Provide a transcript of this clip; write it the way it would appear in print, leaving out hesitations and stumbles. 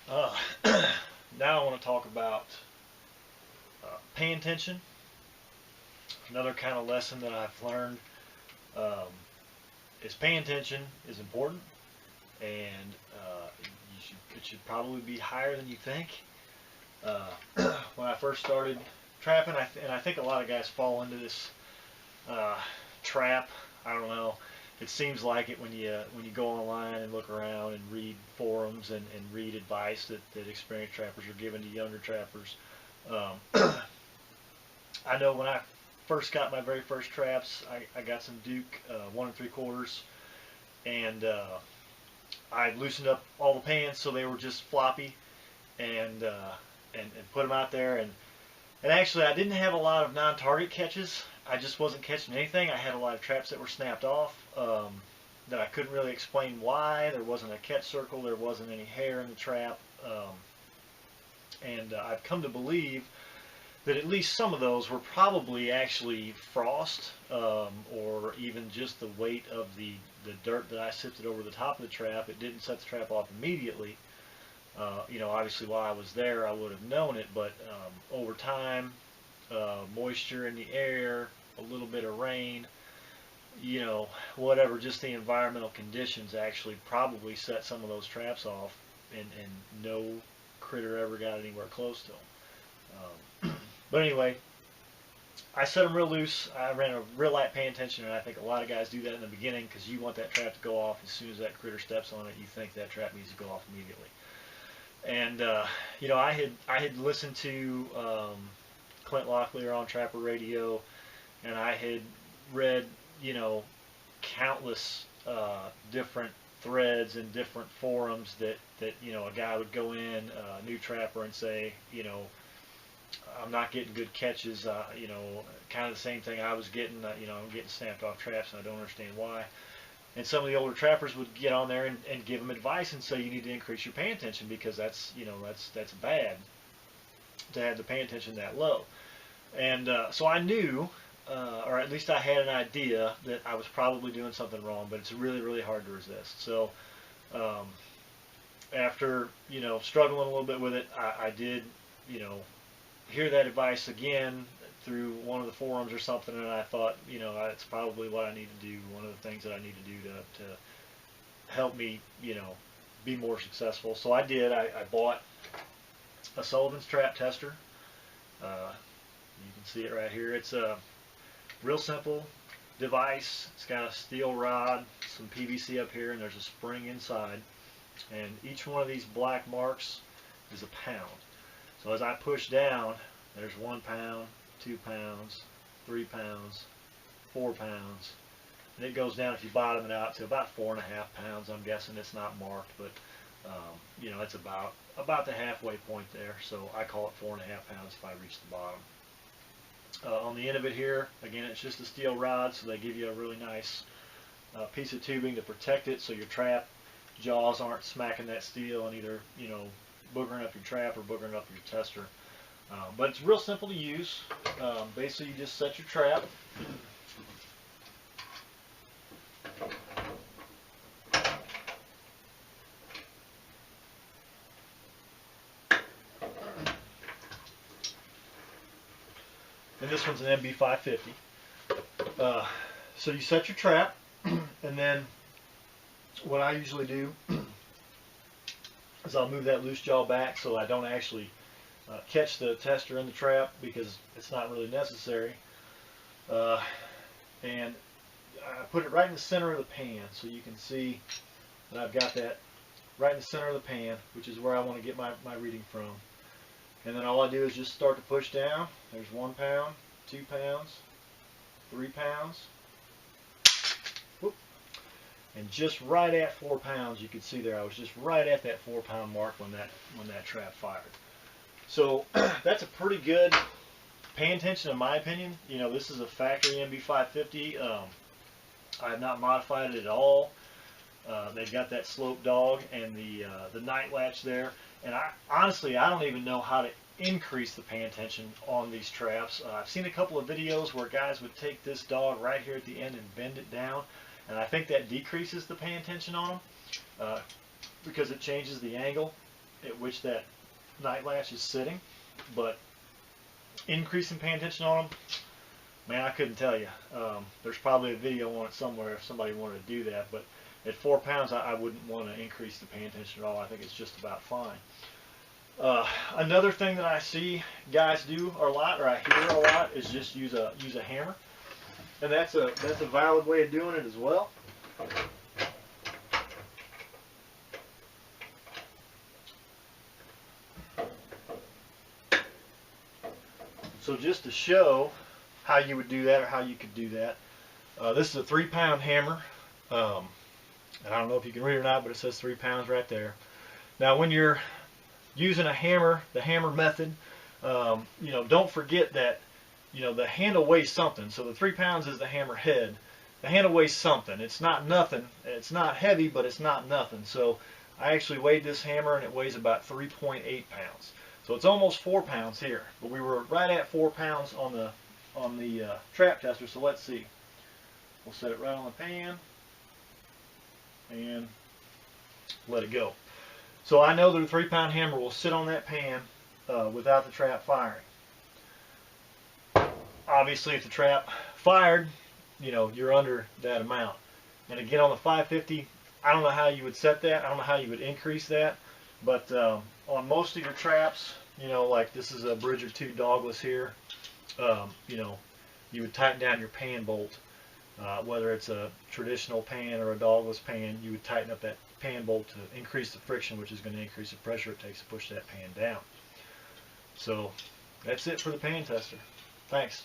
Uh, Now I want to talk about paying attention. Another kind of lesson that I've learned um, is paying attention is important, and it should probably be higher than you think. Uh, when I first started trapping, and I think a lot of guys fall into this uh, trap. I don't know. It seems like it when you go online and look around and read forums and read advice that experienced trappers are giving to younger trappers. Um, I know when I first got my very first traps, I got some Duke 1 3/4, and I loosened up all the pans so they were just floppy, and and put them out there. And actually, I didn't have a lot of non-target catches. I just wasn't catching anything. I had a lot of traps that were snapped off that I couldn't really explain why. There wasn't a catch circle. There wasn't any hair in the trap. And I've come to believe that at least some of those were probably actually frost, or even just the weight of the dirt that I sifted over the top of the trap. It didn't set the trap off immediately. Obviously while I was there I would have known it, but over time, moisture in the air, a little bit of rain, whatever, just the environmental conditions actually probably set some of those traps off, and no critter ever got anywhere close to them. But anyway, I set them real loose. I ran a real light paying attention, and I think a lot of guys do that in the beginning because you want that trap to go off as soon as that critter steps on it. You think that trap needs to go off immediately. And I had listened to Clint Locklear on Trapper Radio, and I had read countless different threads and different forums that a guy would go in, a new trapper, and say, I'm not getting good catches, kind of the same thing I was getting. I'm getting snapped off traps and I don't understand why. And some of the older trappers would get on there and give them advice and say you need to increase your pay attention because that's bad to have the pay attention that low. And so I knew, or at least I had an idea that I was probably doing something wrong, but it's really, really hard to resist. So um, after struggling a little bit with it, I did hear that advice again through one of the forums or something, and I thought, that's probably what I need to do. One of the things that I need to do to help me, be more successful. So I did. I bought a Sullivan's trap tester. You can see it right here. It's a real simple device. It's got a steel rod, some PVC up here, and there's a spring inside. And each one of these black marks is a pound. So as I push down, there's 1 pound, 2 pounds, 3 pounds, 4 pounds, and it goes down, if you bottom it out, to about 4.5 pounds. I'm guessing it's not marked, but it's about the halfway point there. So I call it 4.5 pounds if I reach the bottom. On the end of it here, again, it's just a steel rod, so they give you a really nice piece of tubing to protect it, so your trap jaws aren't smacking that steel and either boogering up your trap or boogering up your tester. But it's real simple to use. Basically, you just set your trap. And this one's an MB550. So you set your trap, and then what I usually do is I'll move that loose jaw back so I don't actually catch the tester in the trap because it's not really necessary. And I put it right in the center of the pan so you can see that I've got that right in the center of the pan, which is where I want to get my reading from. And then all I do is just start to push down. There's 1 pound, 2 pounds, 3 pounds. Whoop. And just right at 4 pounds, you can see there, I was just right at that 4 pound mark when that trap fired. So that's a pretty good pay attention in my opinion. This is a factory MB550. I have not modified it at all. They've got that slope dog and the night latch there. And honestly, I don't even know how to increase the pay attention on these traps. I've seen a couple of videos where guys would take this dog right here at the end and bend it down, and I think that decreases the pay attention on them because it changes the angle. at which that night latch is sitting, but increasing paying attention on them, man, I couldn't tell you. There's probably a video on it somewhere if somebody wanted to do that, but at 4 pounds, I wouldn't want to increase the paying attention at all. I think it's just about fine. Another thing that I see guys do a lot, or I hear a lot, is just use a hammer, and that's a valid way of doing it as well. So just to show how you would do that, or how you could do that, this is a 3-pound hammer. And I don't know if you can read it or not, but it says 3 pounds right there. Now, when you're using a hammer, the hammer method, you know, don't forget that, you know, the handle weighs something. So the 3 pounds is the hammer head. The handle weighs something. It's not nothing. It's not heavy, but it's not nothing. So I actually weighed this hammer, and it weighs about 3.8 pounds. So it's almost 4 pounds here. But we were right at 4 pounds on the trap tester. So let's see. We'll set it right on the pan and let it go. So I know that a 3-pound hammer will sit on that pan without the trap firing. Obviously, if the trap fired, you know, you're under that amount. And again, on the 550, I don't know how you would set that. I don't know how you would increase that. But on most of your traps, you know, like this is a Bridger 2 dogless here, you know, you would tighten down your pan bolt. Whether it's a traditional pan or a dogless pan, you would tighten up that pan bolt to increase the friction, which is going to increase the pressure it takes to push that pan down. So that's it for the pan tester. Thanks.